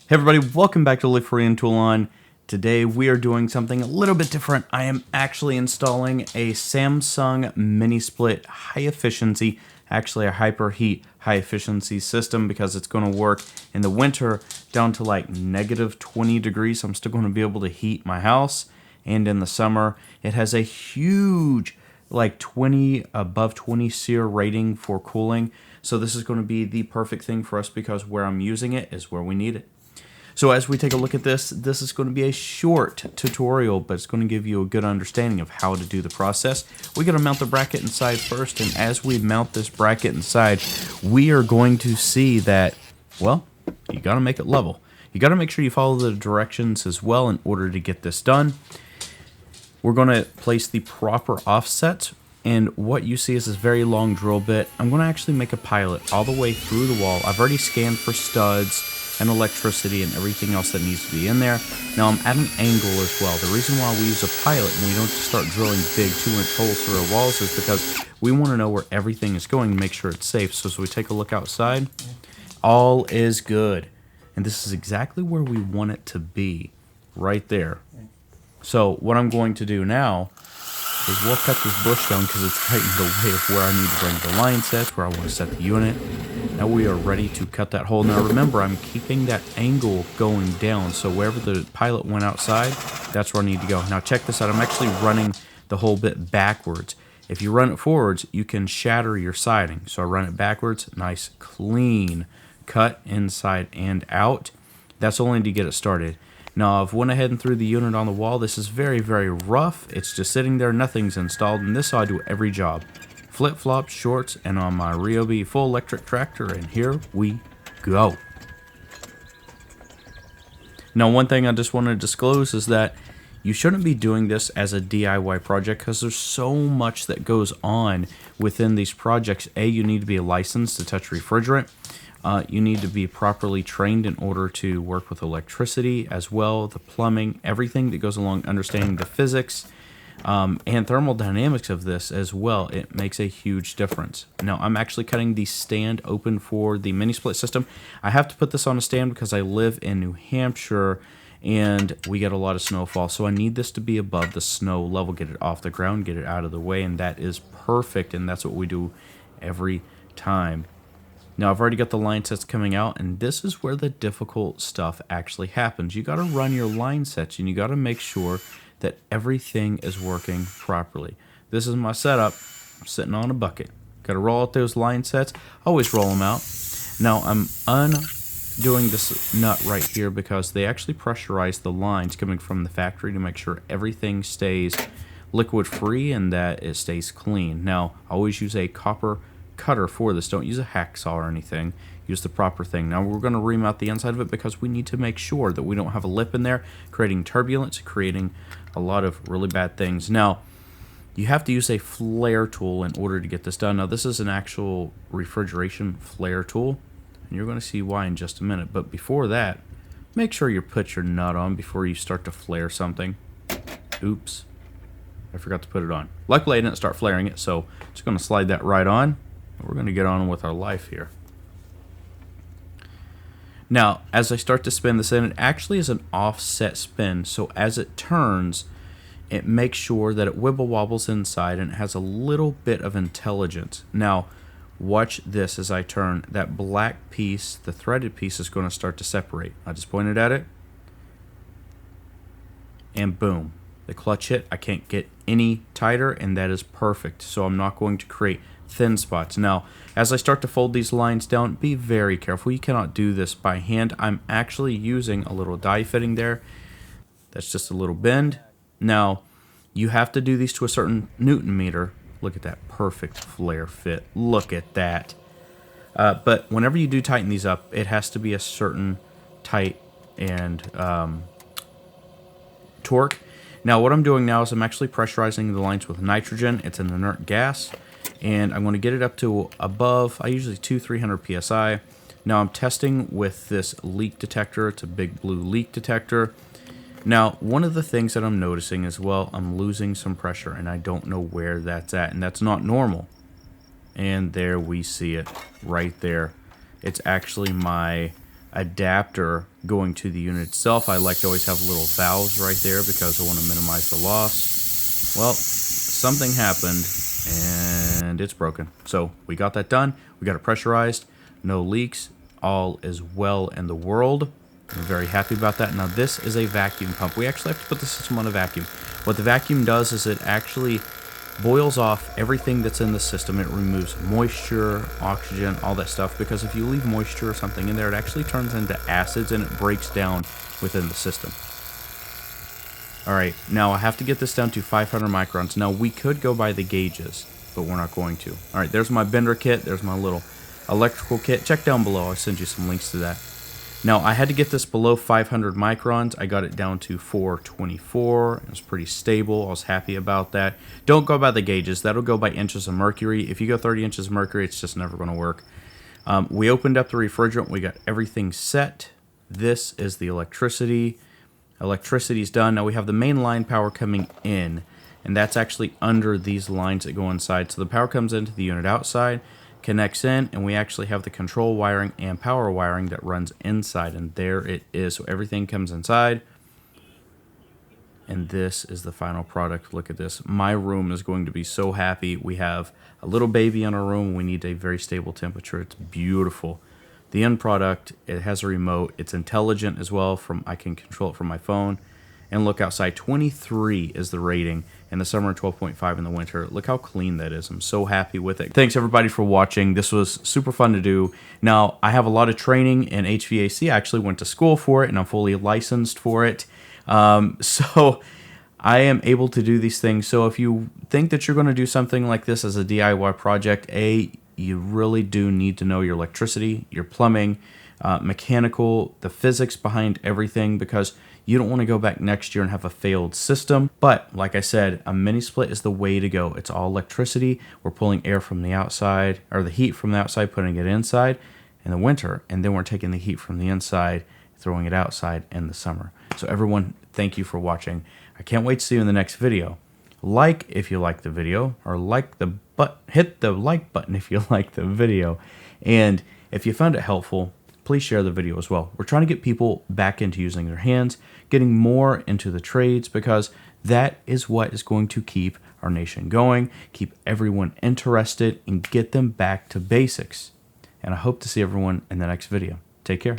Hey everybody, welcome back to Live Free and Tool On. Today we are doing something a little bit different. I am actually installing a Samsung mini split high efficiency, actually a hyperheat high efficiency system, because it's going to work in the winter down to like negative 20 degrees. I'm still going to be able to heat my house, and in the summer it has a huge like 20 above 20 SEER rating for cooling. So this is going to be the perfect thing for us because where I'm using it is where we need it. So as we take a look at this is going to be a short tutorial, but it's going to give you a good understanding of how to do the process. We got to mount the bracket inside first, and as we mount this bracket inside, we are going to see that, well, you got to make it level. You got to make sure you follow the directions as well in order to get this done. We're going to place the proper offsets, and what you see is this very long drill bit. I'm going to actually make a pilot all the way through the wall. I've already scanned for studs and electricity and everything else that needs to be in there. Now I'm at an angle as well. The reason why we use a pilot and we don't just start drilling big 2-inch holes through our walls is because we want to know where everything is going to make sure it's safe. So as we take a look outside, all is good. And this is exactly where we want it to be, right there. So what I'm going to do now is we'll cut this bush down because it's right in the way of where I need to bring the line sets, where I want to set the unit. Now we are ready to cut that hole. Now remember, I'm keeping that angle going down, so wherever the pilot went outside, that's where I need to go. Now check this out, I'm actually running the whole bit backwards. If you run it forwards, you can shatter your siding. So I run it backwards, nice clean cut inside and out. That's only to get it started. Now I've went ahead and threw the unit on the wall. This is very, very rough. It's just sitting there, nothing's installed, and this I do every job. Flip-flops, shorts, and on my Ryobi full electric tractor, and here we go. Now one thing I just want to disclose is that you shouldn't be doing this as a DIY project because there's so much that goes on within these projects. You need to be licensed to touch refrigerant. You need to be properly trained in order to work with electricity as well, the plumbing, everything that goes along, understanding the physics and thermodynamics of this as well. It makes a huge difference. Now I'm actually cutting the stand open for the mini split system. I have to put this on a stand because I live in New Hampshire and we get a lot of snowfall, so I need this to be above the snow level, get it off the ground, get it out of the way, and that is perfect, and that's what we do every time. Now I've already got the line sets coming out, and this is where the difficult stuff actually happens. You got to run your line sets and you got to make sure that everything is working properly. This is my setup. I'm sitting on a bucket. Got to roll out those line sets. Always roll them out. Now I'm undoing this nut right here because they actually pressurize the lines coming from the factory to make sure everything stays liquid free and that it stays clean. Now I always use a copper cutter for this. Don't use a hacksaw or anything. Use the proper thing. Now we're going to remount the inside of it because we need to make sure that we don't have a lip in there creating turbulence, creating a lot of really bad things. Now you have to use a flare tool in order to get this done. Now this is an actual refrigeration flare tool, and you're going to see why in just a minute. But before that, make sure you put your nut on before you start to flare something. Oops, I forgot to put it on. Luckily I didn't start flaring it, so just going to slide that right on. We're going to get on with our life here. Now, as I start to spin this in, it actually is an offset spin. So as it turns, it makes sure that it wibble wobbles inside and it has a little bit of intelligence. Now, watch this as I turn. That black piece, the threaded piece, is going to start to separate. I just pointed at it, and boom. The clutch hit. I can't get any tighter, and that is perfect. So I'm not going to create thin spots. Now, as I start to fold these lines down, be very careful. You cannot do this by hand. I'm actually using a little die fitting there. That's just a little bend. Now, you have to do these to a certain Newton meter. Look at that perfect flare fit. Look at that. But whenever you do tighten these up, it has to be a certain tight and torque. Now, what I'm doing now is I'm actually pressurizing the lines with nitrogen. It's an inert gas. And I'm going to get it up to above, I usually 200-300 psi. Now I'm testing with this leak detector. It's a big blue leak detector. Now, one of the things that I'm noticing is, well, I'm losing some pressure and I don't know where that's at, and that's not normal. And there we see it right there. It's actually my adapter going to the unit itself. I like to always have little valves right there because I want to minimize the loss. Well, something happened and it's broken. So we got that done. We got it pressurized, no leaks, all is well in the world. I'm very happy about that. Now this is a vacuum pump. We actually have to put the system on a vacuum. What the vacuum does is it actually boils off everything that's in the system. It removes moisture, oxygen, all that stuff, because if you leave moisture or something in there, it actually turns into acids and it breaks down within the system. Alright, now I have to get this down to 500 microns. Now we could go by the gauges, but we're not going to. Alright, there's my bender kit, there's my little electrical kit. Check down below, I'll send you some links to that. Now I had to get this below 500 microns. I got it down to 424. It was pretty stable. I was happy about that. Don't go by the gauges. That'll go by inches of mercury. If you go 30 inches of mercury, it's just never going to work. We opened up the refrigerant. We got everything set. This is the electricity. Electricity's done. Now we have the main line power coming in, and that's actually under these lines that go inside. So the power comes into the unit outside, connects in, and we actually have the control wiring and power wiring that runs inside, and there it is. So everything comes inside, and this is the final product. Look at this. My room is going to be so happy. We have a little baby in our room. We need a very stable temperature. It's beautiful. The end product, it has a remote. It's intelligent as well. I can control it from my phone. And look outside, 23 is the rating in the summer and 12.5 in the winter. Look how clean that is. I'm so happy with it. Thanks everybody for watching. This was super fun to do. Now, I have a lot of training in HVAC. I actually went to school for it and I'm fully licensed for it. So I am able to do these things. So if you think that you're going to do something like this as a DIY project, you really do need to know your electricity, your plumbing, mechanical, the physics behind everything, because you don't want to go back next year and have a failed system. But like I said, a mini split is the way to go. It's all electricity. We're pulling air from the outside, or the heat from the outside, putting it inside in the winter, and then we're taking the heat from the inside, throwing it outside in the summer. So everyone, thank you for watching. I can't wait to see you in the next video. Like if you like the video, or hit the like button if you like the video. And if you found it helpful, please share the video as well. We're trying to get people back into using their hands, getting more into the trades, because that is what is going to keep our nation going, keep everyone interested, and get them back to basics. And I hope to see everyone in the next video. Take care.